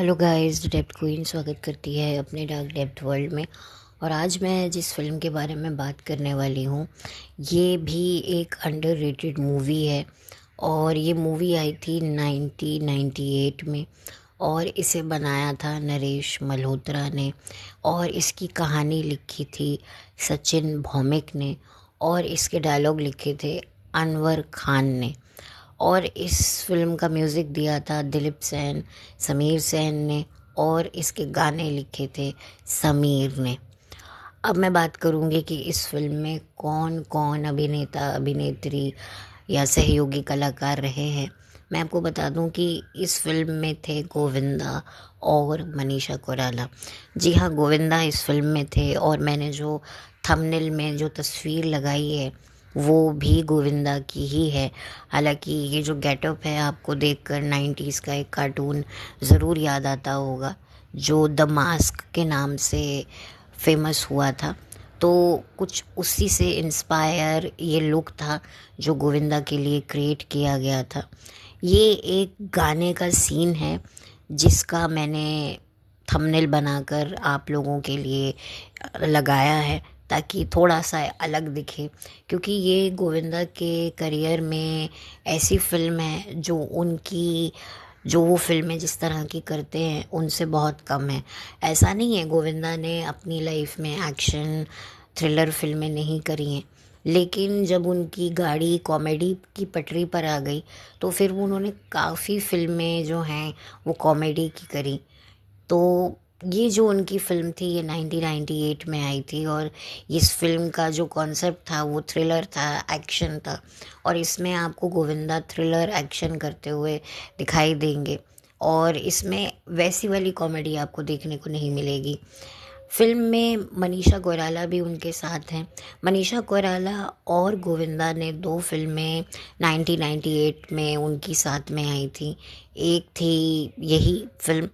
Hello guys, depth queen स्वागत करती है अपने डार्क डेप्थ वर्ल्ड में। और आज मैं जिस फिल्म के बारे में बात करने वाली हूँ, ये भी एक अंडररेटेड मूवी है। और ये मूवी आई थी 1998 में, और इसे बनाया था नरेश मल्होत्रा ने, और इसकी कहानी लिखी थी सचिन भौमिक ने, और इसके डायलॉग लिखे थे अनवर खान ने। और इस फिल्म का म्यूज़िक दिया था दिलीप सेन, समीर सेन ने, और इसके गाने लिखे थे समीर ने। अब मैं बात करूँगी कि इस फिल्म में कौन कौन अभिनेता अभिनेत्री या सहयोगी कलाकार रहे हैं। मैं आपको बता दूं कि इस फिल्म में थे गोविंदा और मनीषा कोइराला। जी हाँ, गोविंदा इस फिल्म में थे, और मैंने जो थंबनेल में जो तस्वीर लगाई है वो भी गोविंदा की ही है। हालांकि ये जो गेटअप है, आपको देखकर 90s का एक कार्टून ज़रूर याद आता होगा जो द मास्क के नाम से फेमस हुआ था। तो कुछ उसी से इंस्पायर ये लुक था जो गोविंदा के लिए क्रिएट किया गया था। ये एक गाने का सीन है जिसका मैंने थंबनेल बनाकर आप लोगों के लिए लगाया है, ताकि थोड़ा सा अलग दिखे। क्योंकि ये गोविंदा के करियर में ऐसी फिल्म है जो वो फिल्में जिस तरह की करते हैं उनसे बहुत कम है। ऐसा नहीं है गोविंदा ने अपनी लाइफ में एक्शन थ्रिलर फिल्में नहीं करी हैं, लेकिन जब उनकी गाड़ी कॉमेडी की पटरी पर आ गई तो फिर उन्होंने काफ़ी फिल्में जो हैं वो कॉमेडी की करी। तो ये जो उनकी फ़िल्म थी ये 1998 में आई थी, और इस फिल्म का जो कॉन्सेप्ट था वो थ्रिलर था, एक्शन था। और इसमें आपको गोविंदा थ्रिलर एक्शन करते हुए दिखाई देंगे, और इसमें वैसी वाली कॉमेडी आपको देखने को नहीं मिलेगी। फिल्म में मनीषा कोइराला भी उनके साथ हैं। मनीषा कोइराला और गोविंदा ने दो फिल्में 1998 में उनकी साथ में आई थी। एक थी यही फिल्म,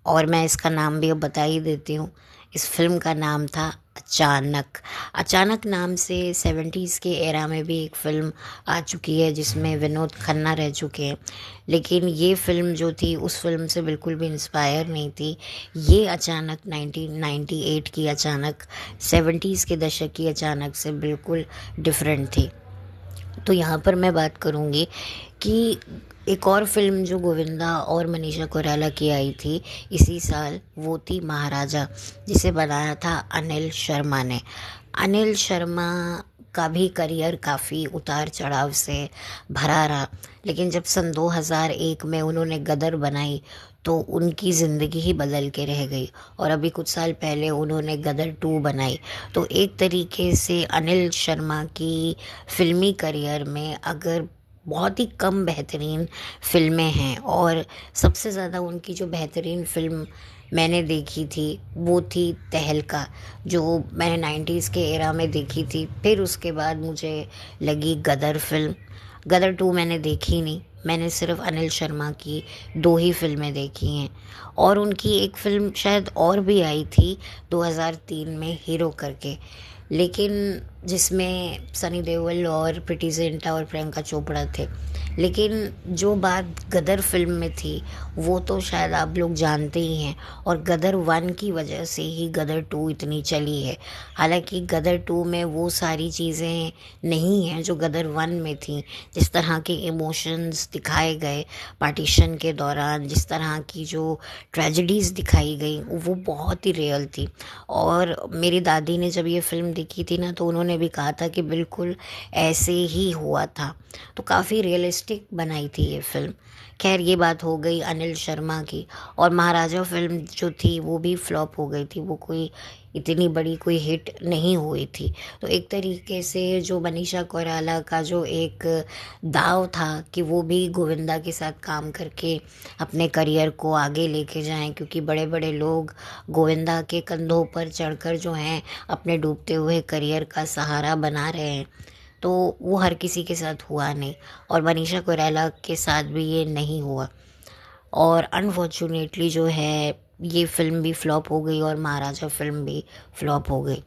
और मैं इसका नाम भी अब बता ही देती हूँ। इस फिल्म का नाम था अचानक। अचानक नाम से 70s के एरा में भी एक फ़िल्म आ चुकी है जिसमें विनोद खन्ना रह चुके हैं, लेकिन ये फ़िल्म जो थी उस फिल्म से बिल्कुल भी इंस्पायर नहीं थी। ये अचानक 1998 की अचानक, 70s के दशक की अचानक से बिल्कुल डिफरेंट थी। तो यहाँ पर मैं बात करूँगी कि एक और फिल्म जो गोविंदा और मनीषा कोइराला की आई थी इसी साल, वो थी महाराजा, जिसे बनाया था अनिल शर्मा ने। अनिल शर्मा का भी करियर काफ़ी उतार चढ़ाव से भरा रहा, लेकिन जब सन 2001 में उन्होंने गदर बनाई तो उनकी ज़िंदगी ही बदल के रह गई। और अभी कुछ साल पहले उन्होंने गदर 2 बनाई। तो एक तरीके से अनिल शर्मा की फिल्मी करियर में अगर बहुत ही कम बेहतरीन फिल्में हैं, और सबसे ज़्यादा उनकी जो बेहतरीन फिल्म मैंने देखी थी वो थी तहलका, जो मैंने 90s के एरा में देखी थी। फिर उसके बाद मुझे लगी गदर फिल्म। गदर 2 मैंने देखी नहीं, मैंने सिर्फ अनिल शर्मा की दो ही फिल्में देखी हैं। और उनकी एक फिल्म शायद और भी आई थी 2003 में, हीरो करके, लेकिन जिसमें सनी देओल और प्रीति जिंटा और प्रियंका चोपड़ा थे। लेकिन जो बात गदर फिल्म में थी वो तो शायद आप लोग जानते ही हैं, और गदर 1 की वजह से ही गदर 2 इतनी चली है। हालांकि गदर 2 में वो सारी चीज़ें नहीं हैं जो गदर 1 में थी। जिस तरह के इमोशंस दिखाए गए पार्टीशन के दौरान, जिस तरह की जो ट्रेजेडीज़ दिखाई गई, वो बहुत ही रियल थी। और मेरी दादी ने जब ये फिल्म देखी थी ना, तो उन्होंने भी कहा था कि बिल्कुल ऐसे ही हुआ था। तो काफ़ी रियलिस्टिक बनाई थी ये फिल्म। खैर, ये बात हो गई अनिल शर्मा की। और महाराजा फिल्म जो थी वो भी फ्लॉप हो गई थी, वो कोई इतनी बड़ी कोई हिट नहीं हुई थी। तो एक तरीके से जो मनीषा कोइराला का जो एक दाव था कि वो भी गोविंदा के साथ काम करके अपने करियर को आगे लेके जाएं, क्योंकि बड़े बड़े लोग गोविंदा के कंधों पर चढ़कर जो हैं अपने डूबते हुए करियर का सहारा बना रहे हैं। तो वो हर किसी के साथ हुआ नहीं, और मनीषा कोइराला के साथ भी ये नहीं हुआ। और अनफॉर्चुनेटली जो है ये फ़िल्म भी फ्लॉप हो गई और महाराजा फ़िल्म भी फ्लॉप हो गई।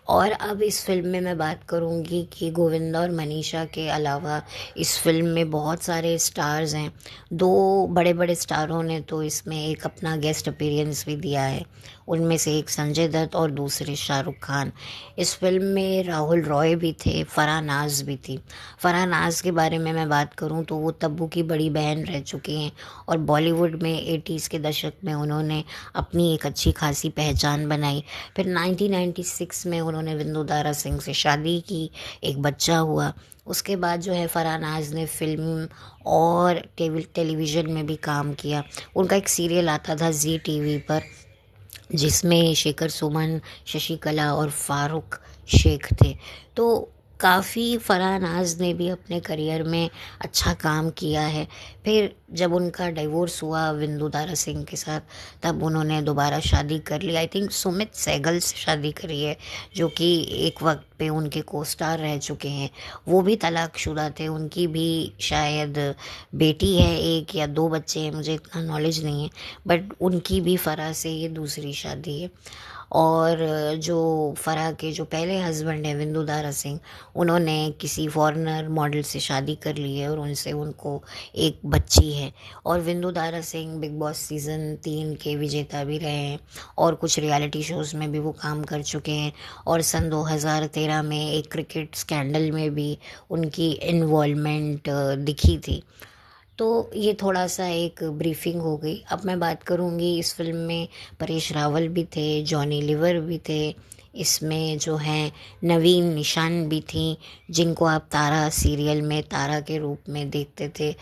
और अब इस फ़िल्म में मैं बात करूँगी कि गोविंदा और मनीषा के अलावा इस फ़िल्म में बहुत सारे स्टार्स हैं। 2 बड़े-बड़े स्टारों ने तो इसमें एक अपना गेस्ट अपीयरेंस भी दिया है। उनमें से एक संजय दत्त और दूसरे शाहरुख खान। इस फ़िल्म में राहुल रॉय भी थे, फराह नाज़ भी थी। फराह नाज़ के बारे में मैं बात करूँ तो वो तब्बू की बड़ी बहन रह चुकी हैं और बॉलीवुड में 80s के दशक में उन्होंने अपनी एक अच्छी खासी पहचान बनाई। फिर 1996 में उन्होंने विंदु दारा सिंह से शादी की, एक बच्चा हुआ। उसके बाद जो है फराह नाज़ ने फ़िल्म और टेलीविज़न में भी काम किया। उनका एक सीरियल आता था ज़ी टीवी पर, जिसमें शेखर सुमन, शशिकला और फारूक शेख थे। तो काफ़ी फराह नाज़ ने भी अपने करियर में अच्छा काम किया है। फिर जब उनका डिवोर्स हुआ विंदु दारा सिंह के साथ, तब उन्होंने दोबारा शादी कर ली। आई थिंक सुमित सहगल से शादी करी है, जो कि एक वक्त पे उनके को स्टार रह चुके हैं। वो भी तलाकशुदा थे, उनकी भी शायद बेटी है एक या 2 बच्चे हैं, मुझे इतना नॉलेज नहीं है, बट उनकी भी फराह से ये दूसरी शादी है। और जो फराह के जो पहले हस्बैंड हैं विंदु दारा सिंह, उन्होंने किसी फॉरेनर मॉडल से शादी कर ली है और उनसे उनको एक बच्ची है। और Vindu Dara Singh big boss season 3 के विजेता भी रहे हैं और कुछ रियलिटी शोज़ में भी वो काम कर चुके हैं। और सन 2013 में एक क्रिकेट स्कैंडल में भी उनकी इन्वॉल्वमेंट दिखी थी। तो ये थोड़ा सा एक ब्रीफिंग हो गई। अब मैं बात करूँगी, इस फिल्म में परेश रावल भी थे, जॉनी लीवर भी थे, इसमें जो हैं नवीन निशान भी थी, जिनको आप तारा सीरियल में तारा के रूप में देखते थे।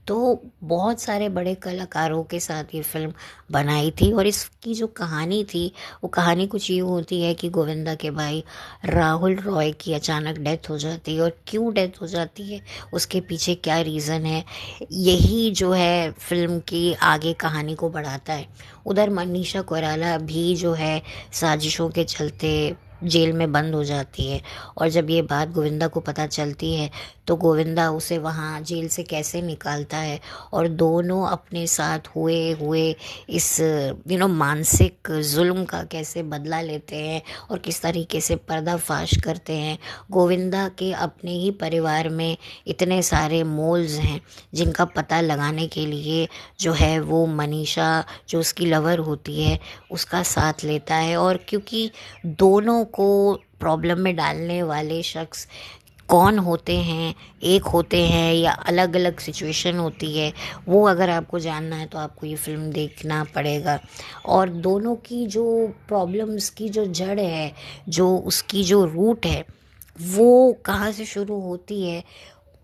तो बहुत सारे बड़े कलाकारों के साथ ये फिल्म बनाई थी। और इसकी जो कहानी थी, वो कहानी कुछ यूँ होती है कि गोविंदा के भाई राहुल रॉय की अचानक डेथ हो जाती है, और क्यों डेथ हो जाती है, उसके पीछे क्या रीज़न है, यही जो है फिल्म की आगे कहानी को बढ़ाता है। उधर मनीषा कोइराला भी जो है साजिशों के चलते जेल में बंद हो जाती है। और जब ये बात गोविंदा को पता चलती है, तो गोविंदा उसे वहाँ जेल से कैसे निकालता है, और दोनों अपने साथ हुए हुए इस मानसिक जुल्म का कैसे बदला लेते हैं और किस तरीके से पर्दाफाश करते हैं। गोविंदा के अपने ही परिवार में इतने सारे मोल्स हैं जिनका पता लगाने के लिए जो है वो मनीषा, जो उसकी लवर होती है, उसका साथ लेता है। और क्योंकि दोनों को प्रॉब्लम में डालने वाले शख्स कौन होते हैं, एक होते हैं या अलग अलग सिचुएशन होती है, वो अगर आपको जानना है तो आपको ये फ़िल्म देखना पड़ेगा। और दोनों की जो प्रॉब्लम्स की जो जड़ है, जो उसकी जो रूट है, वो कहाँ से शुरू होती है,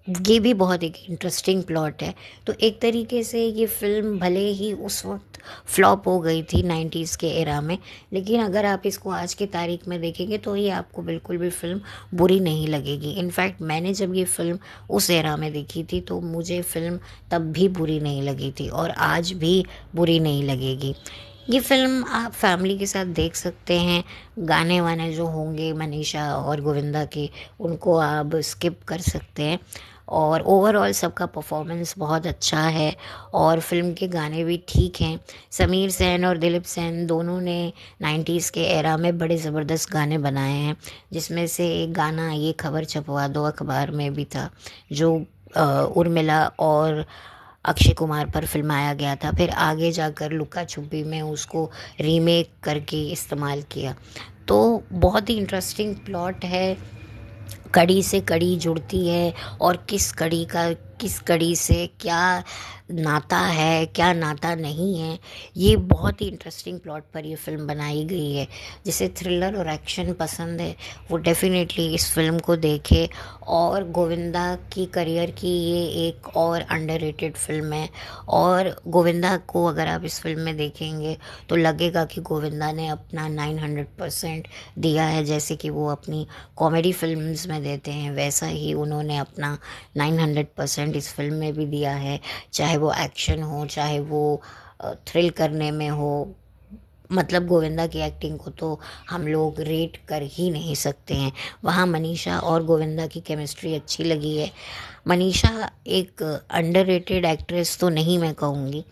ये भी बहुत एक इंटरेस्टिंग प्लॉट है। तो एक तरीके से ये फ़िल्म भले ही उस वक्त फ्लॉप हो गई थी 90s के एरा में, लेकिन अगर आप इसको आज के तारीख में देखेंगे तो ये आपको बिल्कुल भी फ़िल्म बुरी नहीं लगेगी। इनफैक्ट मैंने जब ये फ़िल्म उस एरा में देखी थी तो मुझे फ़िल्म तब भी बुरी नहीं लगी थी और आज भी बुरी नहीं लगेगी। ये फ़िल्म आप फैमिली के साथ देख सकते हैं। गाने वाने जो होंगे मनीषा और गोविंदा के, उनको आप स्किप कर सकते हैं। और ओवरऑल सबका परफॉर्मेंस बहुत अच्छा है और फिल्म के गाने भी ठीक हैं। समीर सेन और दिलीप सेन दोनों ने 90s के एरा में बड़े ज़बरदस्त गाने बनाए हैं, जिसमें से एक गाना ये खबर छपवा दो अखबार में भी था, जो उर्मिला और अक्षय कुमार पर फिल्माया गया था। फिर आगे जाकर लुका छुपी में उसको रीमेक करके इस्तेमाल किया। तो बहुत ही इंटरेस्टिंग प्लॉट है, कड़ी से कड़ी जुड़ती है और किस कड़ी से क्या नाता है, क्या नाता नहीं है, ये बहुत ही इंटरेस्टिंग प्लॉट पर ये फ़िल्म बनाई गई है। जिसे थ्रिलर और एक्शन पसंद है वो डेफिनेटली इस फिल्म को देखे। और गोविंदा की करियर की ये एक और अंडररेटेड फिल्म है। और गोविंदा को अगर आप इस फिल्म में देखेंगे तो लगेगा कि गोविंदा ने अपना 900% दिया है। जैसे कि वो अपनी कॉमेडी फिल्म्स में देते हैं, वैसा ही उन्होंने अपना 900% इस फिल्म में भी दिया है। चाहे वो एक्शन हो, चाहे वो थ्रिल करने में हो, मतलब गोविंदा की एक्टिंग को तो हम लोग रेट कर ही नहीं सकते हैं। वहाँ मनीषा और गोविंदा की केमिस्ट्री अच्छी लगी है। मनीषा एक अंडररेटेड एक्ट्रेस तो नहीं मैं कहूँगी,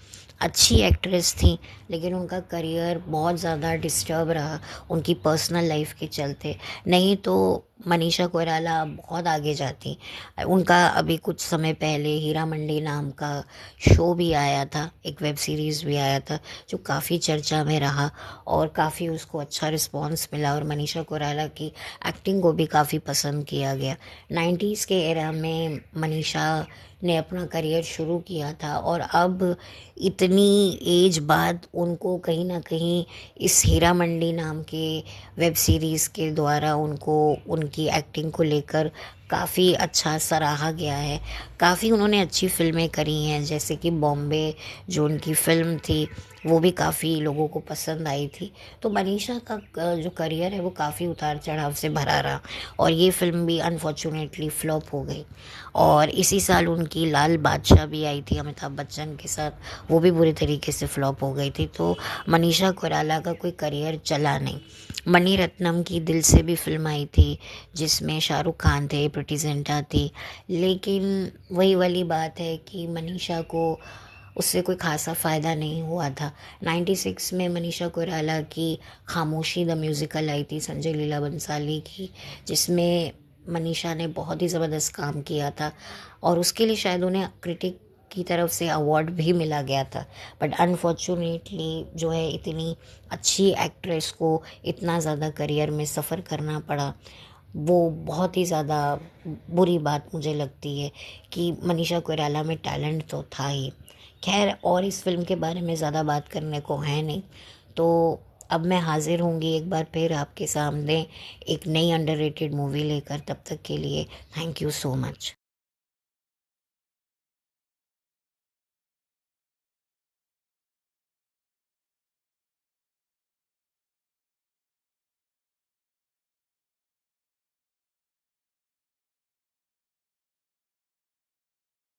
अच्छी एक्ट्रेस थी, लेकिन उनका करियर बहुत ज़्यादा डिस्टर्ब रहा उनकी पर्सनल लाइफ के चलते। नहीं तो मनीषा कोइराला बहुत आगे जाती। उनका अभी कुछ समय पहले हीरा मंडी नाम का शो भी आया था, एक वेब सीरीज़ भी आया था जो काफ़ी चर्चा में रहा और काफ़ी उसको अच्छा रिस्पॉन्स मिला, और मनीषा कोइराला की एक्टिंग को भी काफ़ी पसंद किया गया। 90s के एरा में मनीषा ने अपना करियर शुरू किया था, और अब इतनी एज बाद उनको कहीं ना कहीं इस हीरा मंडी नाम के वेब सीरीज़ के द्वारा उनको उनकी एक्टिंग को लेकर काफ़ी अच्छा सराहा गया है। काफ़ी उन्होंने अच्छी फ़िल्में करी हैं, जैसे कि बॉम्बे जो उनकी फ़िल्म थी वो भी काफ़ी लोगों को पसंद आई थी। तो मनीषा का जो करियर है वो काफ़ी उतार चढ़ाव से भरा रहा, और ये फ़िल्म भी अनफॉर्चुनेटली फ्लॉप हो गई। और इसी साल उनकी लाल बादशाह भी आई थी अमिताभ बच्चन के साथ, वो भी बुरी तरीके से फ्लॉप हो गई थी। तो मनीषा कोइराला का कोई करियर चला नहीं। मणिरत्नम की दिल से भी फिल्म आई थी जिसमें शाहरुख खान थे, प्रीति जिंटा थी, लेकिन वही वाली बात है कि मनीषा को उससे कोई खासा फ़ायदा नहीं हुआ था। 96 में मनीषा कोइराला की खामोशी द म्यूज़िकल आई थी संजय लीला बंसाली की, जिसमें मनीषा ने बहुत ही ज़बरदस्त काम किया था, और उसके लिए शायद उन्हें क्रिटिक की तरफ से अवार्ड भी मिला गया था। बट अनफॉर्चुनेटली जो है, इतनी अच्छी एक्ट्रेस को इतना ज़्यादा करियर में सफ़र करना पड़ा, वो बहुत ही ज़्यादा बुरी बात मुझे लगती है कि मनीषा कोइराला में टैलेंट तो था ही। खैर, और इस फिल्म के बारे में ज़्यादा बात करने को है नहीं, तो अब मैं हाजिर होंगी एक बार फिर आपके सामने एक नई अंडररेटेड मूवी लेकर। तब तक के लिए थैंक यू सो मच।